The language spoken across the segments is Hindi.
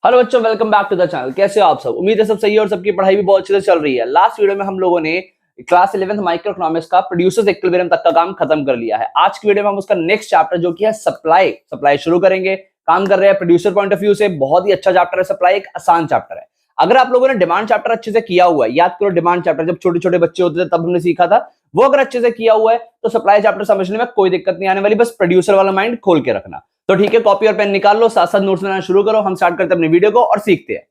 हेलो बच्चों, welcome back to the channel. कैसे हो आप सब? उम्मीद है सब सही है और सबकी पढ़ाई भी बहुत अच्छे से चल रही है। लास्ट वीडियो में हम लोगों ने क्लास 11th माइक्रो इकोनॉमिक्स का प्रोड्यूसर्स इक्विलिब्रियम तक का काम खत्म कर लिया है। आज की वीडियो में हम उसका नेक्स्ट चैप्टर जो कि है सप्लाई शुरू करेंगे। काम कर रहे हैं प्रोड्यूसर पॉइंट ऑफ व्यू से। बहुत ही अच्छा चैप्टर है सप्लाई, एक आसान चैप्टर है। अगर आप लोगों ने डिमांड चैप्टर अच्छे से किया हुआ है, याद करो डिमांड चैप्टर जब छोटे छोटे बच्चे होते थे तब हमने सीखा था, वो अगर अच्छे से किया हुआ है तो सप्लाई चैप्टर समझने में कोई दिक्कत नहीं आने वाली। बस प्रोड्यूसर वाला माइंड खोल के रखना। तो ठीक है, कॉपी और पेन निकाल लो, साथ साथ नोट्स बनाना शुरू करो। हम स्टार्ट करते हैं अपनी वीडियो को और सीखते हैं।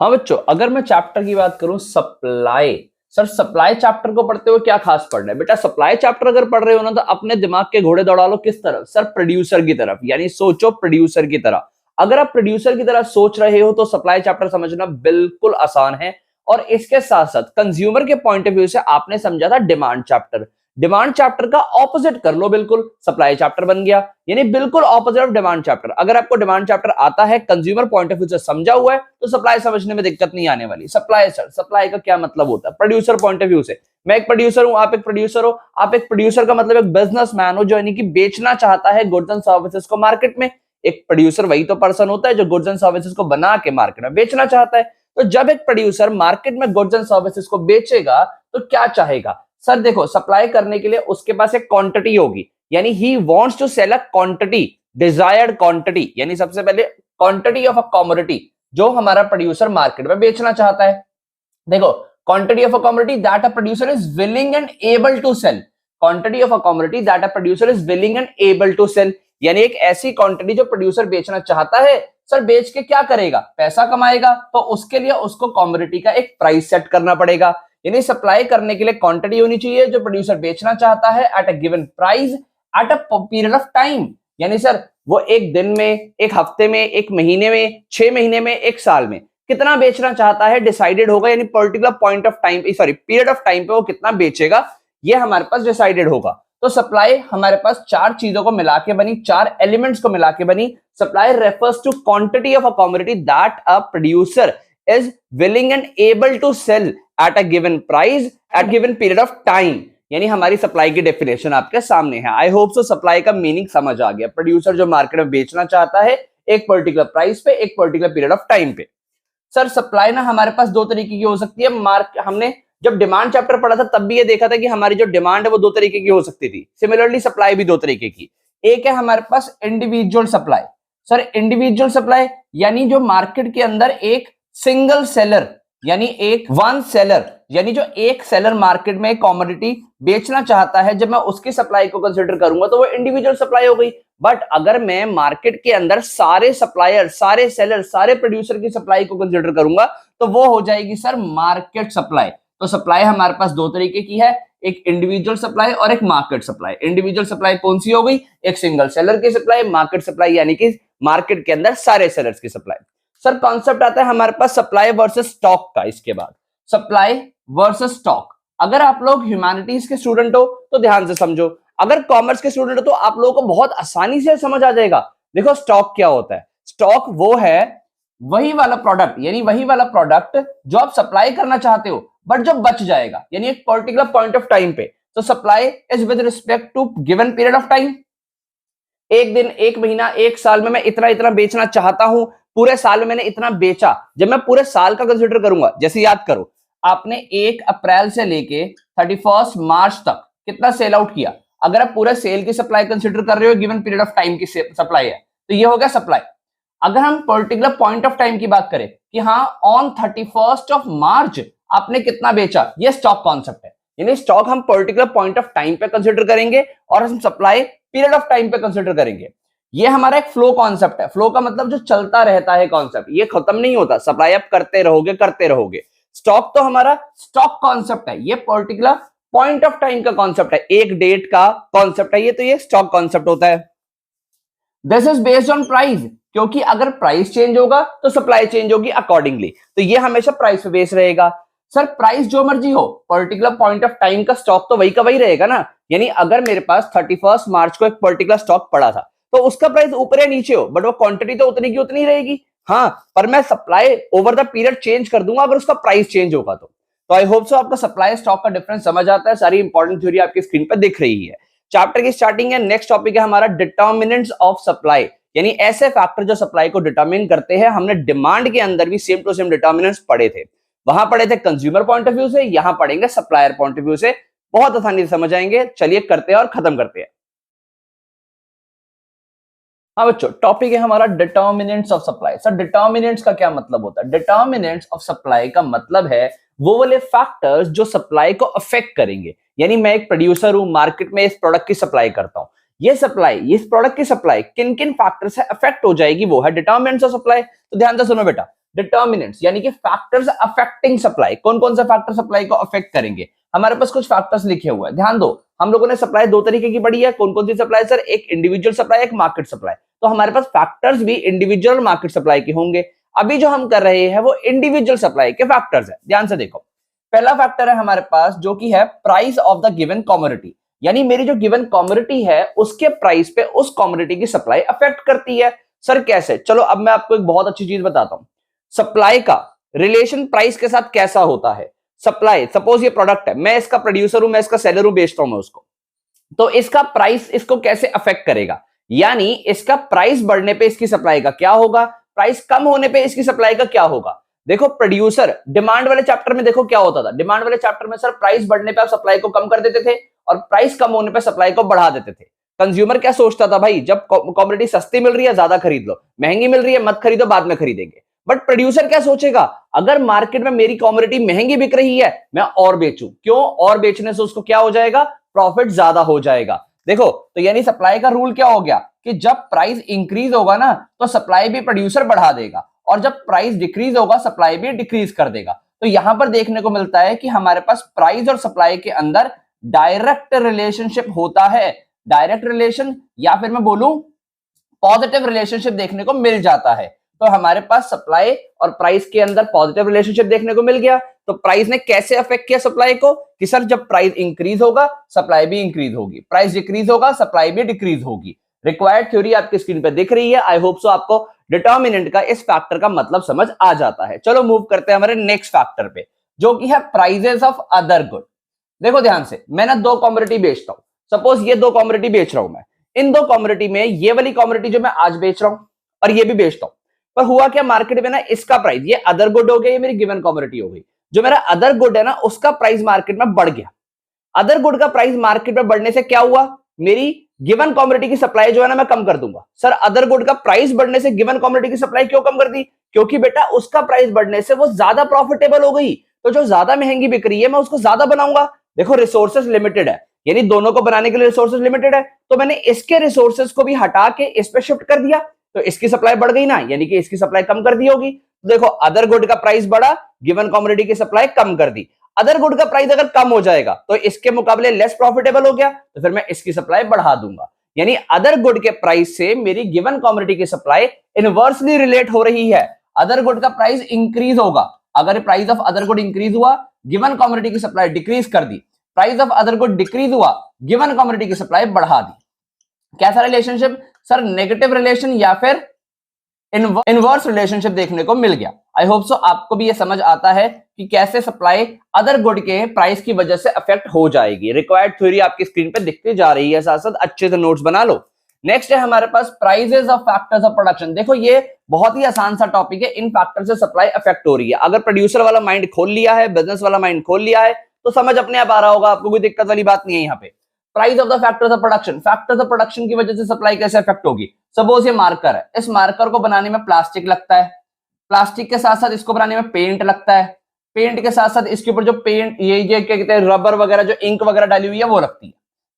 हाँ बच्चों, अगर मैं चैप्टर की बात करूं सप्लाई, सर सप्लाई चैप्टर को पढ़ते हुए क्या खास पढ़ना है बेटा? सप्लाई चैप्टर अगर पढ़ रहे हो ना तो अपने दिमाग के घोड़े दौड़ा लो किस तरफ? सर प्रोड्यूसर की तरफ। यानी सोचो प्रोड्यूसर की तरह। अगर आप प्रोड्यूसर की तरह सोच रहे हो तो सप्लाई चैप्टर समझना बिल्कुल आसान है। और इसके साथ साथ कंज्यूमर के पॉइंट ऑफ व्यू से आपने समझा था डिमांड चैप्टर। डिमांड चैप्टर का ऑपोजिट कर लो, बिल्कुल सप्लाई चैप्टर बन गया। यानी बिल्कुल ऑपोजिट ऑफ डिमांड चैप्टर। अगर आपको डिमांड चैप्टर आता है, कंज्यूमर पॉइंट ऑफ व्यू से समझा हुआ है, तो सप्लाई समझने में दिक्कत नहीं आने वाली। सप्लाई सर, सप्लाई का क्या मतलब होता है प्रोड्यूसर पॉइंट ऑफ व्यू से? मैं एक प्रोड्यूसर हूं, आप एक प्रोड्यूसर हो। आप एक प्रोड्यूसर का मतलब एक बिजनेसमैन हो जो यानी कि बेचना चाहता है गुड्स एंड सर्विसेज को मार्केट में। एक प्रोड्यूसर वही तो पर्सन होता है जो गुड्स एंड सर्विसेज को बना के मार्केट में बेचना चाहता है। तो जब एक प्रोड्यूसर मार्केट में गुड्स एंड सर्विसेज को बेचेगा तो क्या चाहेगा? सर देखो, सप्लाई करने के लिए उसके पास एक क्वांटिटी होगी। यानी he wants to sell a quantity, desired quantity. यानी सबसे पहले क्वांटिटी ऑफ अ कमोडिटी जो हमारा प्रोड्यूसर मार्केट में बेचना चाहता है। देखो, quantity of a commodity that a producer is willing and able to sell. Quantity of a commodity that a producer is willing and able to sell. यानी एक ऐसी क्वांटिटी जो प्रोड्यूसर बेचना चाहता है। सर बेच के क्या करेगा? पैसा कमाएगा। तो उसके लिए उसको कमोडिटी का एक प्राइस सेट करना पड़ेगा। यानी सप्लाई करने के लिए क्वांटिटी होनी चाहिए जो प्रोड्यूसर बेचना चाहता है at a given price at a period of time. यानी सर वो एक दिन में, एक हफ्ते में, एक महीने में, 6 महीने में, एक साल में कितना बेचना चाहता है डिसाइडेड होगा। यानी particular point of time, sorry period of time पे वो कितना बेचेगा ये हमारे पास डिसाइडेड होगा। तो सप्लाई हमारे पास चार चीजों को मिला के बनी, चार एलिमेंट्स को मिला के बनी। Supply refers to quantity of a commodity that a producer is willing and able to sell at a given price at given period of time। यानी हमारी सप्लाई की डेफिनेशन आपके सामने है। आई होप सो सप्लाई का मीनिंग समझ आ गया। प्रोड्यूसर जो मार्केट में बेचना चाहता है एक पर्टिकुलर प्राइस पे, एक पर्टिकुलर पीरियड ऑफ टाइम पे। सर सप्लाई ना हमारे पास दो तरीके की हो सकती है। हमने जब डिमांड चैप्टर पढ़ा था तब भी ये देखा था कि हमारी जो डिमांड है वो दो तरीके की हो सकती थी। सिमिलरली सप्लाई भी दो तरीके की। एक है हमारे पास individual supply. Sir individual supply यानी जो मार्केट के अंदर एक सिंगल सेलर, यानी एक वन सेलर, यानी जो एक सेलर मार्केट में कमोडिटी बेचना चाहता है, जब मैं उसकी सप्लाई को कंसीडर करूंगा तो वो इंडिविजुअल सप्लाई हो गई। बट अगर मैं मार्केट के अंदर सारे सप्लायर, सारे सेलर, सारे प्रोड्यूसर की सप्लाई को कंसीडर करूंगा तो वो हो जाएगी सर मार्केट सप्लाई। तो सप्लाई हमारे पास दो तरीके की है, एक इंडिविजुअल सप्लाई और एक मार्केट सप्लाई। इंडिविजुअल सप्लाई कौन सी हो गई? एक सिंगल सेलर की सप्लाई। मार्केट सप्लाई यानी कि मार्केट के अंदर सारे सेलर्स की सप्लाई। सर कॉन्सेप्ट आता है हमारे पास सप्लाई वर्सेस स्टॉक का। इसके बाद सप्लाई वर्सेस स्टॉक। अगर आप लोग ह्यूमैनिटीज के स्टूडेंट हो तो ध्यान से समझो, अगर कॉमर्स के स्टूडेंट हो तो आप लोगों को बहुत आसानी से समझ आ जाएगा। देखो स्टॉक क्या होता है? स्टॉक वो है वही वाला प्रोडक्ट, यानी वही वाला प्रोडक्ट जो आप सप्लाई करना चाहते हो बट जो बच जाएगा, यानी एक पर्टिकुलर पॉइंट ऑफ टाइम पे। तो supply is with respect to given period of time. एक दिन, एक महीना, एक साल में मैं इतना इतना बेचना चाहता हूं, पूरे साल में मैंने इतना बेचा। जब मैं पूरे साल का कंसीडर करूंगा, जैसे याद करो आपने 1 अप्रैल से लेके 31 मार्च तक कितना सेल आउट किया। अगर आप पूरे सेल की सप्लाई कंसीडर कर रहे हो, गिवन पीरियड ऑफ टाइम की सप्लाई है, तो ये हो गया सप्लाई। अगर हम पर्टिकुलर पॉइंट ऑफ टाइम की बात करें कि हाँ ऑन 31 ऑफ मार्च आपने कितना बेचा, ये स्टॉक कॉन्सेप्ट है। यानी स्टॉक हम पर्टिकुलर पॉइंट ऑफ टाइम पे कंसीडर करेंगे और हम सप्लाई पीरियड ऑफ टाइम पे कंसीडर करेंगे। ये हमारा एक फ्लो कॉन्सेप्ट है। फ्लो का मतलब जो चलता रहता है कॉन्सेप्ट, ये खत्म नहीं होता। सप्लाई आप करते रहोगे करते रहोगे। स्टॉक तो हमारा स्टॉक कॉन्सेप्ट है, ये पर्टिकुलर पॉइंट ऑफ टाइम का कॉन्सेप्ट है, एक डेट का कॉन्सेप्ट है ये, तो ये स्टॉक कॉन्सेप्ट होता है। This is based on price, क्योंकि अगर प्राइस चेंज होगा तो सप्लाई चेंज होगी अकॉर्डिंगली। तो ये हमेशा प्राइस पे बेस रहेगा। सर प्राइस जो मर्जी हो, पर्टिकुलर पॉइंट ऑफ टाइम का स्टॉक तो वही का वही रहेगा ना। यानी अगर मेरे पास 31 मार्च को एक पर्टिकुलर स्टॉक पड़ा था तो उसका प्राइस ऊपर या नीचे हो, बट वो क्वांटिटी तो उतनी की उतनी रहेगी। हाँ, पर मैं supply over the period change कर दूंगा अगर उसका प्राइस चेंज होगा तो आई होप सो आपको सप्लाई स्टॉक का डिफरेंस समझ आता है। सारी इंपॉर्टेंट थ्योरी आपकी स्क्रीन पर दिख रही है। चैप्टर की स्टार्टिंग है, नेक्स्ट टॉपिक है हमारा डिटर्मिनेंट्स ऑफ सप्लाई। यानी ऐसे फैक्टर जो सप्लाई को डिटरमिन करते हैं। हमने डिमांड के अंदर भी सेम टू सेम डिटर्मिनेंट्स पढ़े थे, वहां पढ़े थे कंज्यूमर पॉइंट ऑफ व्यू से, यहां पढ़ेंगे सप्लायर पॉइंट ऑफ व्यू से, बहुत आसानी से समझ आएंगे। चलिए करते हैं और खत्म करते हैं। हाँ बच्चों, टॉपिक है हमारा determinants of supply. Sir determinants का क्या मतलब होता है? डिटर्मिनेंट्स ऑफ सप्लाई का मतलब है वो वाले फैक्टर्स जो सप्लाई को अफेक्ट करेंगे। यानी मैं एक प्रोड्यूसर हूं, मार्केट में इस प्रोडक्ट की सप्लाई करता हूं, ये सप्लाई, इस प्रोडक्ट की सप्लाई किन किन फैक्टर से अफेक्ट हो जाएगी, वो है डिटर्मिनेंट्स ऑफ सप्लाई। तो ध्यान से सुनो बेटा, डिटर्मिनेंट्स यानी कि फैक्टर्स अफेक्टिंग सप्लाई। कौन कौन से फैक्टर सप्लाई को अफेक्ट करेंगे? हमारे पास कुछ फैक्टर्स लिखे हुए हैं, ध्यान दो। हम लोगों ने सप्लाई दो तरीके की पढ़ी है। कौन कौन सी सप्लाई सर? एक इंडिविजुअल सप्लाई, एक मार्केट सप्लाई। तो हमारे पास फैक्टर्स भी इंडिविजुअल मार्केट सप्लाई के होंगे। अभी जो हम कर रहे हैं वो इंडिविजुअल सप्लाई के फैक्टर्स है। ध्यान से देखो, पहला फैक्टर है हमारे पास जो कि है price of the given commodity. यानी मेरी जो गिवन कमोडिटी है उसके प्राइस पे उस कमोडिटी की सप्लाई अफेक्ट करती है। सर कैसे? चलो अब मैं आपको एक बहुत अच्छी चीज बताता हूं। सप्लाई का रिलेशन प्राइस के साथ कैसा होता है? सप्लाई, सपोज ये प्रोडक्ट है, मैं इसका प्रोड्यूसर हूं, मैं इसका सेलर हूं, बेचता हूं मैं उसको, तो इसका प्राइस इसको कैसे अफेक्ट करेगा? यानी इसका प्राइस बढ़ने पे इसकी सप्लाई का क्या होगा, प्राइस कम होने पे इसकी सप्लाई का क्या होगा? देखो प्रोड्यूसर, डिमांड वाले चैप्टर में देखो क्या होता था। डिमांड वाले चैप्टर में सर प्राइस बढ़ने पे आप सप्लाई को कम कर देते थे और प्राइस कम होने पे सप्लाई को बढ़ा देते थे। कंज्यूमर क्या सोचता था? भाई जब कमोडिटी सस्ती मिल रही है ज्यादा खरीद लो, महंगी मिल रही है मत खरीदो, बाद में खरीदेंगे। बट प्रोड्यूसर क्या सोचेगा? अगर मार्केट में मेरी कमोडिटी महंगी बिक रही है, मैं और बेचूं। क्यों? और बेचने से उसको क्या हो जाएगा? प्रॉफिट ज्यादा हो जाएगा। देखो तो यानी सप्लाई का रूल क्या हो गया कि जब प्राइस इंक्रीज होगा ना तो सप्लाई भी प्रोड्यूसर बढ़ा देगा, और जब प्राइस डिक्रीज होगा सप्लाई भी डिक्रीज कर देगा। तो यहां पर देखने को मिलता है कि हमारे पास प्राइस और सप्लाई के अंदर डायरेक्ट रिलेशनशिप होता है। डायरेक्ट रिलेशन या फिर मैं बोलूं पॉजिटिव रिलेशनशिप देखने को मिल जाता है। तो हमारे पास सप्लाई और प्राइस के अंदर पॉजिटिव रिलेशनशिप देखने को मिल गया। तो प्राइस ने कैसे अफेक्ट किया सप्लाई को कि सर जब प्राइस इंक्रीज होगा सप्लाई भी इंक्रीज होगी, प्राइस डिक्रीज होगा सप्लाई भी डिक्रीज होगी। रिक्वायर्ड थ्योरी आपकी स्क्रीन पर दिख रही है। आई होप सो आपको डिटर्मिनेंट का इस फैक्टर का मतलब समझ आ जाता है। चलो मूव करते हैं हमारे नेक्स्ट फैक्टर पे जो कि है प्राइजेस ऑफ अदर गुड। देखो ध्यान से, मैं ना दो कमोडिटी बेचता हूं, सपोज ये दो कमोडिटी बेच रहा हूं मैं। इन दो कमोडिटी में ये वाली कमोडिटी जो मैं आज बेच रहा हूं और ये भी बेचता हूं, पर हुआ क्या मार्केट में ना इसका प्राइस, ये अदर गुड हो गया, ये मेरी गिवन कमोडिटी हो गई, जो मेरा अदर गुड है ना उसका प्राइस मार्केट में बढ़ गया। अदर गुड का प्राइस मार्केट में बढ़ने से क्या हुआ? मेरी गिवन कमोडिटी की सप्लाई जो है ना मैं कम कर दूंगा। सर अदर गुड का प्राइस बढ़ने से गिवन कमोडिटी की सप्लाई क्यों कम कर दी? क्योंकि बेटा उसका प्राइस बढ़ने से वो ज्यादा प्रॉफिटेबल हो गई, तो जो ज्यादा महंगी बिक रही है मैं उसको ज्यादा बनाऊंगा। देखो रिसोर्सेज लिमिटेड है, यानी दोनों को बनाने के लिए रिसोर्सेज लिमिटेड है, तो मैंने इसके रिसोर्सेज को भी हटा के इस पे शिफ्ट कर दिया, तो इसकी सप्लाई बढ़ गई ना, यानी कि इसकी सप्लाई कम कर दी होगी। तो देखो अदर गुड का प्राइस बढ़ा, गिवन कमोडिटी की सप्लाई कम कर दी। अदर गुड का प्राइस अगर कम हो जाएगा तो इसके मुकाबले लेस प्रॉफिटेबल हो गया, तो फिर मैं इसकी सप्लाई बढ़ा दूंगा। यानी अदर गुड के प्राइस से मेरी गिवन कमोडिटी की सप्लाई इनवर्सली रिलेट हो रही है। अदर गुड का प्राइस इंक्रीज होगा, अगर price of other good increase हुआ, गिवन कमोडिटी की सप्लाई डिक्रीज कर दी। Price of other good decrease हुआ, गिवन कमोडिटी की सप्लाई बढ़ा दी। कैसा रिलेशनशिप? सर नेगेटिव रिलेशन या फिर इनवर्स रिलेशनशिप देखने को मिल गया। आई होप सो आपको भी ये समझ आता है कि कैसे सप्लाई अदर गुड के प्राइस की वजह से अफेक्ट हो जाएगी। रिक्वायर्ड थ्योरी आपकी स्क्रीन पे दिखती जा रही है, साथ साथ अच्छे से नोट्स बना लो। नेक्स्ट है हमारे पास prices of factors of production. देखो ये बहुत ही आसान सा टॉपिक है, इन फैक्टर से सप्लाई अफेक्ट हो रही है। अगर प्रोड्यूसर वाला माइंड खोल लिया है, बिजनेस वाला माइंड खोल लिया है तो समझ अपने आप आ रहा होगा, आपको कोई दिक्कत वाली बात नहीं है यहाँ पे। Price of the factors of production, factors of production की वजह से सप्लाई कैसे अफेक्ट होगी? सपोज ये मार्कर है, इस मार्कर को बनाने में प्लास्टिक लगता है, प्लास्टिक के साथ साथ इसको बनाने में पेंट लगता है, पेंट के साथ साथ इसके ऊपर जो पेंट ये क्या कहते हैं रबर वगैरह जो इंक वगैरह डाली हुई है वो लगती है।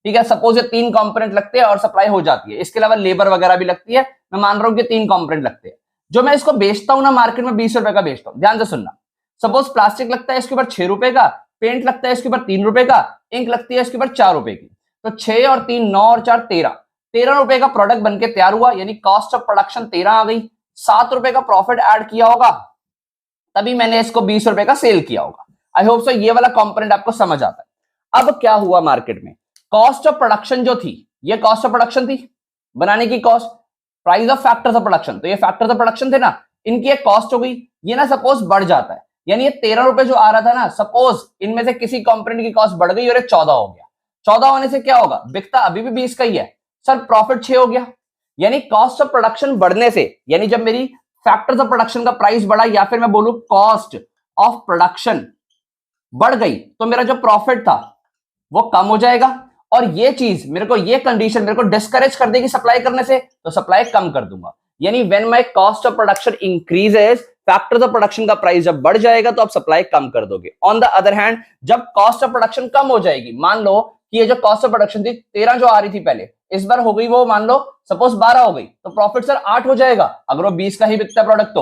ठीक है, सपोज ये 3 कंपोनेंट लगते हैं और सप्लाई हो जाती है। इसके अलावा लेबर वगैरह भी लगती है, मैं मान रहा हूं कि 3 कंपोनेंट लगते हैं। जो मैं इसको बेचता हूं ना मार्केट में 20 रुपए का बेचता हूं, ध्यान से सुनना। सपोज प्लास्टिक लगता है इसके ऊपर 6 रुपए का, पेंट लगता है इसके ऊपर 3 रुपए का, इंक लगती है इसके ऊपर 4 रुपए की, तो 6 और 3 9 और 4 13 रुपए का प्रोडक्ट बनके तैयार हुआ, यानी कॉस्ट ऑफ प्रोडक्शन 13 आ गई। 7 रुपए का प्रॉफिट ऐड किया होगा तभी मैंने इसको 20 रुपए का सेल किया होगा। आई होप सो ये वाला कंपोनेंट आपको समझ आता है। अब क्या हुआ मार्केट में, कॉस्ट ऑफ प्रोडक्शन जो थी, ये कॉस्ट ऑफ प्रोडक्शन थी, बनाने की cost, price of factors of production, तो ये फैक्टर्स ऑफ प्रोडक्शन थे ना, इनकी एक कॉस्ट हो गई। ये ना सपोज बढ़ जाता है, यानी ये 13 रुपए जो आ रहा था ना, सपोज इनमें से किसी कंपोनेंट की कॉस्ट बढ़ गई और 14 हो गया। 14 होने से क्या होगा, बिकता अभी भी 20 का ही है, सर प्रॉफिट 6 हो गया। यानी कॉस्ट ऑफ प्रोडक्शन बढ़ने से, यानी जब मेरी फैक्टर्स ऑफ प्रोडक्शन का प्राइस बढ़ा या फिर मैं बोलूं कॉस्ट ऑफ प्रोडक्शन बढ़ गई, तो मेरा जो प्रॉफिट था वो कम हो जाएगा। और ये चीज मेरे को, ये कंडीशन मेरे को डिस्करेज कर देगी सप्लाई करने से, तो सप्लाई कम कर दूंगा। यानी when my cost of production increases, factors of production का प्राइस जब बढ़ जाएगा तो आप सप्लाई कम कर दोगे। ऑन द अदर हैंड जब कॉस्ट ऑफ प्रोडक्शन कम हो जाएगी, मान लो कि ये जो कॉस्ट ऑफ प्रोडक्शन थी 13 जो आ रही थी पहले, इस बार हो गई वो मान लो सपोज 12 हो गई, तो प्रॉफिट सर 8 हो जाएगा अगर वो 20 का ही बिकता है प्रोडक्ट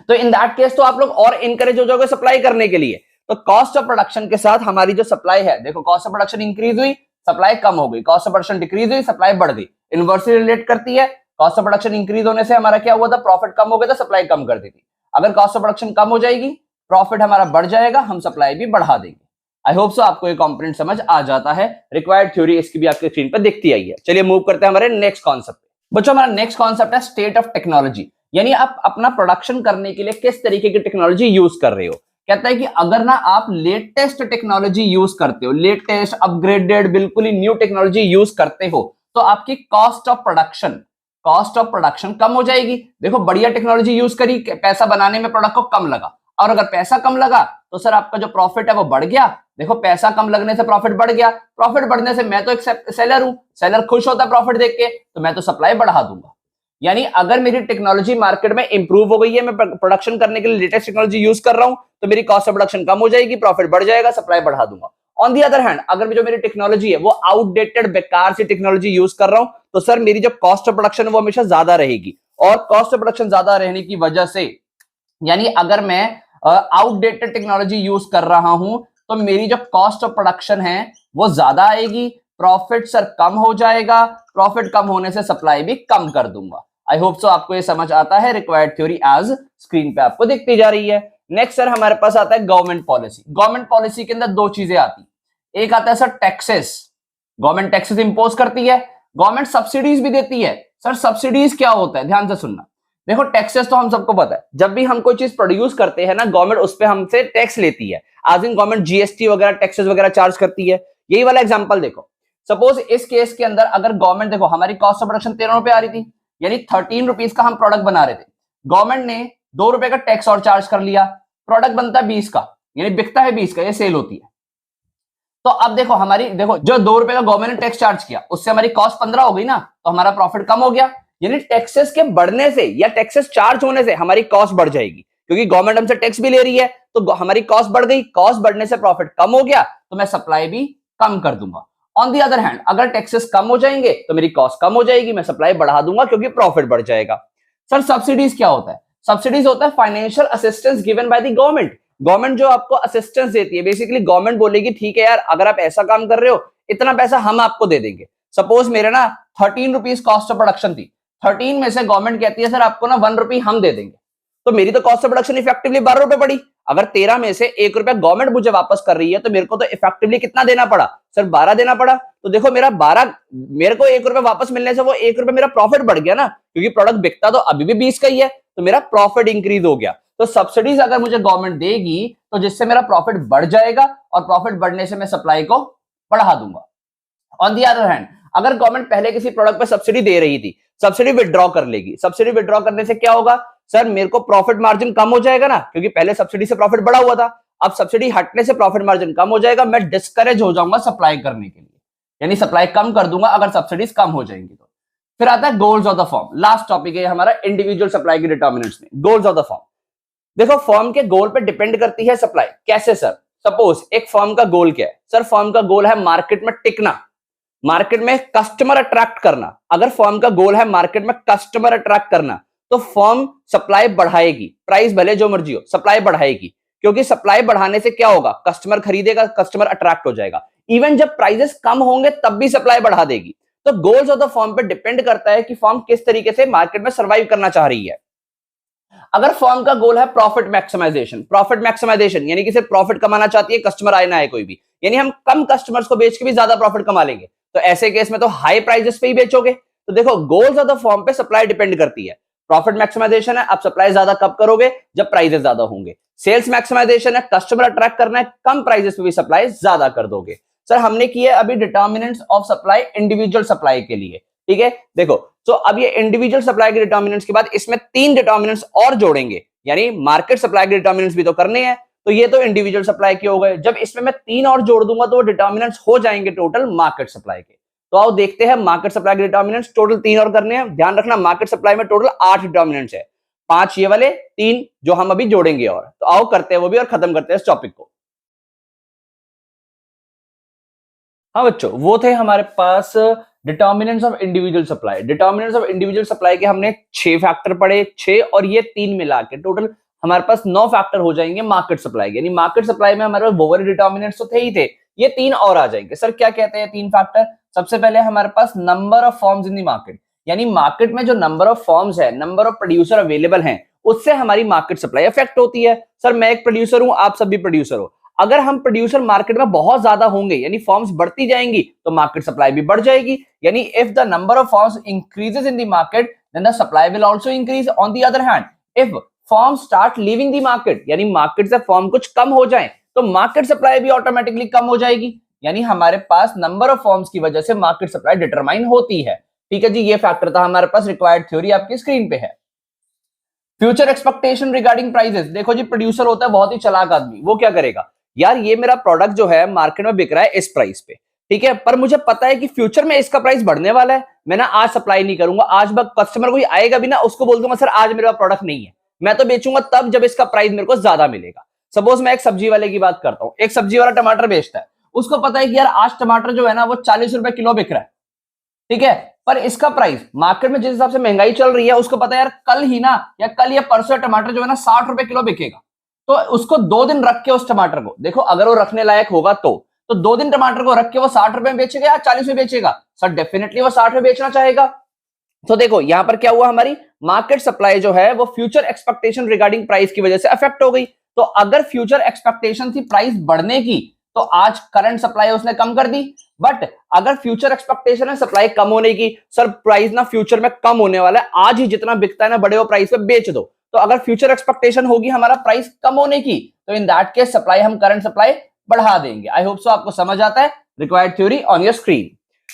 तो इन दैट केस तो आप लोग और इनकरेज हो जाओगे सप्लाई करने के लिए। तो कॉस्ट ऑफ प्रोडक्शन के साथ हमारी जो सप्लाई है, देखो कॉस्ट ऑफ प्रोडक्शन इंक्रीज हुई, सप्लाई कम हो गई, कॉस्ट ऑफ प्रोडक्शन डिक्रीज हुई, सप्लाई बढ़ गई, इनवर्सली रिलेट करती है। कॉस्ट ऑफ प्रोडक्शन इंक्रीज होने से हमारा क्या हुआ था, प्रॉफिट कम हो गया था, सप्लाई कम कर दी थी। अगर कॉस्ट ऑफ प्रोडक्शन कम हो जाएगी, प्रॉफिट हमारा बढ़ जाएगा, हम सप्लाई भी बढ़ा देंगे। आई होप सो आपको ये कॉम्पोनेंट समझ आ जाता है। रिक्वायर्ड थ्योरी इसकी भी आपके स्क्रीन पर दिखती आई है। चलिए मूव करते हैं हमारे नेक्स्ट कॉन्सेप्ट पे। बच्चों हमारा नेक्स्ट कॉन्सेप्ट है स्टेट ऑफ टेक्नोलॉजी, यानी आप अपना प्रोडक्शन करने के लिए किस तरीके की टेक्नोलॉजी यूज कर रहे हो। कहता है कि अगर ना आप लेटेस्ट टेक्नोलॉजी यूज करते हो, लेटेस्ट अपग्रेडेड बिल्कुल ही न्यू टेक्नोलॉजी यूज करते हो, तो आपकी कॉस्ट ऑफ प्रोडक्शन कम हो जाएगी। देखो बढ़िया टेक्नोलॉजी यूज करी, पैसा बनाने में प्रोडक्ट को कम लगा, और अगर पैसा कम लगा तो सर आपका जो प्रॉफिट है वो बढ़ गया। देखो पैसा कम लगने से प्रॉफिट बढ़ गया, प्रॉफिट बढ़ने से मैं तो एक सेलर हूं, सेलर खुश होता है प्रॉफिट देख के, तो मैं तो सप्लाई बढ़ा दूंगा। यानी अगर मेरी टेक्नोलॉजी मार्केट में इंप्रूव हो गई है, मैं प्रोडक्शन करने के लिए लेटेस्ट टेक्नोलॉजी यूज कर रहा हूं, तो मेरी कॉस्ट ऑफ प्रोडक्शन कम हो जाएगी, प्रॉफिट बढ़ जाएगा, सप्लाई बढ़ा दूंगा। ऑन दी अदर हैंड अगर जो मेरी टेक्नोलॉजी है वो आउटडेटेड बेकार सी टेक्नोलॉजी यूज कर रहा हूं, तो सर मेरी जो कॉस्ट ऑफ प्रोडक्शन है वो हमेशा ज्यादा रहेगी। और कॉस्ट ऑफ प्रोडक्शन ज्यादा रहने की वजह से, यानी अगर मैं आउटडेटेड टेक्नोलॉजी यूज कर रहा हूं, तो मेरी जो कॉस्ट ऑफ प्रोडक्शन है वो ज्यादा आएगी, प्रॉफिट सर कम हो जाएगा, प्रॉफिट कम होने से सप्लाई भी कम कर दूंगा। आई होप सो आपको ये समझ आता है। रिक्वायर्ड थ्योरी एज स्क्रीन पे आपको दिखती जा रही है। नेक्स्ट सर हमारे पास आता है गवर्नमेंट पॉलिसी। गवर्नमेंट पॉलिसी के अंदर दो चीजें आती, एक आता है sir taxes, government taxes impose करती है, गवर्नमेंट सब्सिडीज भी देती है। सर सब्सिडीज क्या होता है, ध्यान से सुनना। देखो टैक्सेस तो हम सबको पता है, जब भी हम कोई चीज प्रोड्यूस करते हैं ना, गवर्नमेंट उस पर हमसे टैक्स लेती है। आज इन गवर्नमेंट जीएसटी वगैरह टैक्सेस वगैरह चार्ज करती है। यही वाला एग्जांपल देखो, सपोज इस केस के अंदर अगर गवर्नमेंट, देखो हमारी कॉस्ट ऑफ प्रोडक्शन 13 रुपए आ रही थी, यानी 13 रुपीज का हम प्रोडक्ट बना रहे थे, गवर्नमेंट ने 2 रुपए का टैक्स और चार्ज कर लिया, प्रोडक्ट बनता है 20 का, यानी बिकता है 20 का, ये सेल होती है। तो अब देखो हमारी, देखो जो 2 रुपए का गवर्नमेंट ने टैक्स चार्ज किया उससे हमारी कॉस्ट 15 हो गई ना, तो हमारा प्रॉफिट कम हो गया। यानी टैक्सेस के बढ़ने से या टैक्सेस चार्ज होने से हमारी कॉस्ट बढ़ जाएगी, क्योंकि गवर्नमेंट हमसे टैक्स भी ले रही है, तो हमारी कॉस्ट बढ़ गई, कॉस्ट बढ़ने से प्रॉफिट कम हो गया, तो मैं सप्लाई भी कम कर दूंगा। ऑन दी अदर हैंड अगर टैक्सेस कम हो जाएंगे तो मेरी कॉस्ट कम हो जाएगी, मैं सप्लाई बढ़ा दूंगा क्योंकि प्रॉफिट बढ़ जाएगा। सर सब्सिडीज क्या होता है, सब्सिडीज होता है financial assistance given by the government. Government जो आपको असिस्टेंस देती है, बेसिकली गवर्नमेंट बोलेगी ठीक है यार, अगर आप ऐसा काम कर रहे हो इतना पैसा हम आपको दे देंगे। सपोज मेरे ना 13 रुपीज कॉस्ट ऑफ प्रोडक्शन थी, 13 में से गवर्नमेंट कहती है सर आपको ना 1 रुपी हम दे देंगे, तो मेरी तो कॉस्ट ऑफ प्रोडक्शन इफेक्टिवली 12 रुपए पड़ी। अगर 13 में से 1 रुपया गवर्नमेंट मुझे वापस कर रही है, तो मेरे को तो इफेक्टिवली कितना देना पड़ा, सर 12 देना पड़ा। तो देखो मेरा 12, मेरे को 1 रुपया वापस मिलने से वो 1 रुपया मेरा प्रॉफिट बढ़ गया ना, क्योंकि प्रोडक्ट बिकता तो अभी भी 20 का ही है, तो मेरा प्रॉफिट इंक्रीज हो गया। तो सब्सिडीज अगर मुझे गवर्नमेंट देगी तो जिससे मेरा प्रॉफिट बढ़ जाएगा, और प्रॉफिट बढ़ने से मैं सप्लाई को बढ़ा दूंगा। ऑन दी अदर हैंड अगर गवर्नमेंट पहले किसी प्रोडक्ट पे सब्सिडी दे रही थी, सब्सिडी विड्रॉ कर लेगी, सब्सिडी विड्रॉ करने से क्या होगा, सर मेरे को प्रॉफिट मार्जिन कम हो जाएगा ना, क्योंकि पहले सब्सिडी से प्रॉफिट बढ़ा हुआ था, अब सब्सिडी हटने से प्रॉफिट मार्जिन कम हो जाएगा, मैं डिस्करेज हो जाऊंगा सप्लाई करने के लिए, यानी सप्लाई कम कर दूंगा अगर सब्सिडीज कम हो जाएंगी तो। फिर आता है goals of the firm, last topic है हमारा इंडिविजुअल सप्लाई के डिटर्मिनेंट्स में। गोल्स ऑफ द फर्म, देखो फर्म के गोल पे डिपेंड करती है सप्लाई। कैसे सर, सपोज एक फर्म का गोल क्या है, सर फर्म का गोल है मार्केट में टिकना, मार्केट में कस्टमर अट्रैक्ट करना। अगर फर्म का गोल है मार्केट में कस्टमर अट्रैक्ट करना, तो फर्म सप्लाई बढ़ाएगी, प्राइस भले जो मर्जी हो, सप्लाई बढ़ाएगी, क्योंकि सप्लाई बढ़ाने से क्या होगा, कस्टमर खरीदेगा, कस्टमर अट्रैक्ट हो जाएगा। इवन जब प्राइसेस कम होंगे तब भी सप्लाई बढ़ा देगी। तो गोल्स ऑफ द फर्म पे डिपेंड करता है कि फर्म किस तरीके से मार्केट में सर्वाइव करना चाह रही है। अगर फर्म का गोल है प्रॉफिट मैक्सिमाइजेशन यानी कि सिर्फ प्रॉफिट कमाना चाहती है, कस्टमर आए ना आए कोई भी, यानी हम कम कस्टमर्स को बेच के भी ज्यादा प्रॉफिट कमा लेंगे, तो ऐसे केस में तो हाई प्राइसेस पे ही बेचोगे। तो देखो गोल्स ऑफ द फर्म पे सप्लाई डिपेंड करती है। प्रॉफिट मैक्सिमाइजेशन है, आप सप्लाई ज्यादा कब करोगे, जब प्राइसेस ज्यादा होंगे। सेल्स मैक्सिमाइजेशन है, कस्टमर अट्रैक्ट करना है, कम प्राइसेस पे भी सप्लाई ज्यादा कर दोगे। सर हमने किया अभी determinants of supply individual supply के लिए, ठीक है। देखो तो अब ये इंडिविजुअल सप्लाई के डिटर्मिनेंट्स के बाद इसमें 3 डिटर्मिनेंट्स और जोड़ेंगे, यानी मार्केट सप्लाई के डिटर्मिनेंट्स भी तो करने हैं। तो ये तो इंडिविजुअल सप्लाई के हो गए। जब इसमें मैं 3 और जोड़ दूंगा तो वो डिटर्मिनेंट्स हो जाएंगे टोटल मार्केट सप्लाई के। तो आओ देखते हैं मार्केट सप्लाई के डिटर्मिनेंट्स, टोटल 3 और करने हैं। ध्यान रखना मार्केट सप्लाई में टोटल 8 डिटर्मिनेंट्स है, 5 ये वाले, 3 जो हम अभी जोड़ेंगे। और तो आओ करते हैं वो भी और खत्म करते हैं इस टॉपिक को। हाँ बच्चों, वो थे हमारे पास determinants of individual supply. Determinants of individual supply के हमने 6 फैक्टर पढ़े, 6 और ये 3 मिला के टोटल हमारे पास 9 फैक्टर हो जाएंगे मार्केट सप्लाई के। यानी मार्केट सप्लाई में हमारे पास वो वाले डिटर्मिनेंट्स तो थे ही थे, ये 3 और आ जाएंगे। सर क्या कहते हैं 3 फैक्टर? सबसे पहले हमारे पास number of firms in the market, यानी मार्केट में जो नंबर ऑफ फॉर्म्स है, नंबर ऑफ प्रोड्यूसर अवेलेबल हैं, उससे हमारी मार्केट सप्लाई अफेक्ट होती है। सर मैं एक प्रोड्यूसर हूं, आप सब भी प्रोड्यूसर हो, अगर हम प्रोड्यूसर मार्केट में बहुत ज्यादा होंगे यानी फॉर्म्स बढ़ती जाएंगी तो मार्केट सप्लाई भी बढ़ जाएगी। यानी if the number of firms increases in the market then the supply will also increase. On the other hand if firms start leaving the market, यानी मार्केट से फॉर्म कुछ कम हो जाए तो मार्केट सप्लाई भी ऑटोमेटिकली कम हो जाएगी। यानी हमारे पास नंबर ऑफ फॉर्म्स की वजह से मार्केट सप्लाई डिटरमाइन होती है। ठीक है जी, ये फैक्टर था हमारे पास। रिक्वायर्ड थ्योरी आपकी स्क्रीन पे है। Future expectation regarding prices. देखो जी, प्रोड्यूसर होता है बहुत ही चालाक आदमी, वो क्या करेगा, यार ये मेरा प्रोडक्ट जो है मार्केट में बिक रहा है इस प्राइस पे, ठीक है, पर मुझे पता है कि फ्यूचर में इसका प्राइस बढ़ने वाला है, मैं ना आज सप्लाई नहीं करूंगा, आज कस्टमर कोई आएगा भी ना उसको बोल दूंगा सर आज मेरा प्रोडक्ट नहीं है, मैं तो बेचूंगा तब जब इसका प्राइस मेरे को ज्यादा मिलेगा। सपोज मैं एक सब्जी वाले की बात करता हूं, एक सब्जी वाला टमाटर बेचता है, उसको पता है कि यार आज टमाटर जो है ना वो 40 रुपए किलो बिक रहा है, ठीक है, पर इसका प्राइस मार्केट में जिस हिसाब से महंगाई चल रही है उसको पता है यार कल ही ना या कल या परसों टमाटर जो है ना 60 रुपए किलो बिकेगा। तो उसको 2 दिन रख के उस टमाटर को, देखो अगर वो रखने लायक होगा तो 2 दिन टमाटर को रख के वो 60 रुपए में बेचेगा या 40 में बेचेगा? सर डेफिनेटली वो 60 में बेचना चाहेगा। तो देखो यहां पर क्या हुआ, हमारी मार्केट सप्लाई जो है वो फ्यूचर एक्सपेक्टेशन रिगार्डिंग प्राइस की वजह से अफेक्ट हो गई। तो अगर फ्यूचर एक्सपेक्टेशन थी प्राइस बढ़ने की तो आज करंट सप्लाई उसने कम कर दी, बट अगर फ्यूचर एक्सपेक्टेशन है सप्लाई कम होने की, सर प्राइस ना फ्यूचर में कम होने वाला है, आज ही जितना बिकता है ना बड़े वो प्राइस पे बेच दो। तो अगर फ्यूचर एक्सपेक्टेशन होगी हमारा प्राइस कम होने की तो इन दैट केस सप्लाई हम करंट सप्लाई बढ़ा देंगे। आई होप सो आपको समझ आता है। Required theory on your screen.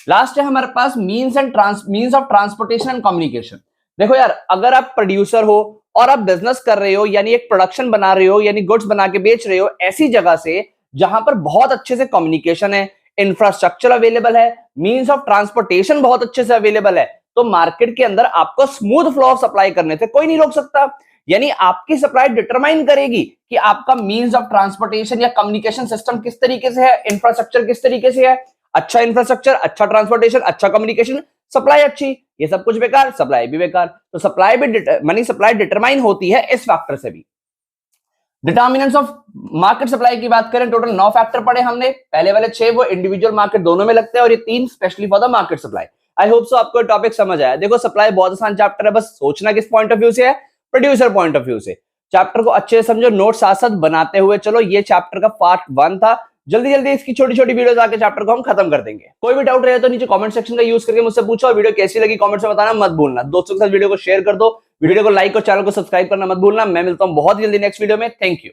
Last है हमारे पास means of transportation and communication. देखो यार, अगर आप प्रोड्यूसर हो और आप बिजनेस कर रहे हो यानी एक प्रोडक्शन बना रहे हो यानी गुड्स बना के बेच रहे हो ऐसी जगह से जहां पर बहुत अच्छे से कम्युनिकेशन है, इंफ्रास्ट्रक्चर अवेलेबल है, मींस ऑफ ट्रांसपोर्टेशन बहुत अच्छे से अवेलेबल है, तो मार्केट के अंदर आपको स्मूथ फ्लो ऑफ सप्लाई करने से कोई नहीं रोक सकता। यानी आपकी सप्लाई डिटरमाइन करेगी कि आपका मींस ऑफ ट्रांसपोर्टेशन या कम्युनिकेशन सिस्टम किस तरीके से है, इंफ्रास्ट्रक्चर किस तरीके से है। अच्छा इंफ्रास्ट्रक्चर, अच्छा ट्रांसपोर्टेशन, अच्छा कम्युनिकेशन, सप्लाई अच्छी, ये सब कुछ बेकार, सप्लाई भी बेकार। तो सप्लाई भी मनी सप्लाई डिटरमाइन होती है इस फैक्टर से भी। डिटर्मिनेंट्स ऑफ मार्केट सप्लाई की बात करें, टोटल 9 फैक्टर पढ़े हमने। पहले वाले 6 वो इंडिविजुअल मार्केट दोनों में लगते हैं और ये 3 specially for the market supply. I hope so आपको टॉपिक समझ आया। देखो सप्लाई बहुत आसान चैप्टर है, बस सोचना किस पॉइंट ऑफ व्यू से है, प्रोड्यूसर पॉइंट ऑफ व्यू से। चैप्टर को अच्छे से समझो, नोट साथ साथ बनाते हुए चलो। ये चैप्टर का पार्ट 1 था। जल्दी जल्दी इसकी छोटी छोटी वीडियोस आके चैप्टर को हम खत्म कर देंगे। कोई भी डाउट रहे तो नीचे कमेंट सेक्शन का यूज करके मुझसे पूछो और वीडियो कैसी लगी कमेंट्स में बताना मत भूलना। दोस्तों के साथ वीडियो को शेयर कर दो, वीडियो को लाइक और चैनल को सब्सक्राइब करना मत भूलना। मैं मिलता हूं बहुत जल्दी नेक्स्ट वीडियो में। Thank you.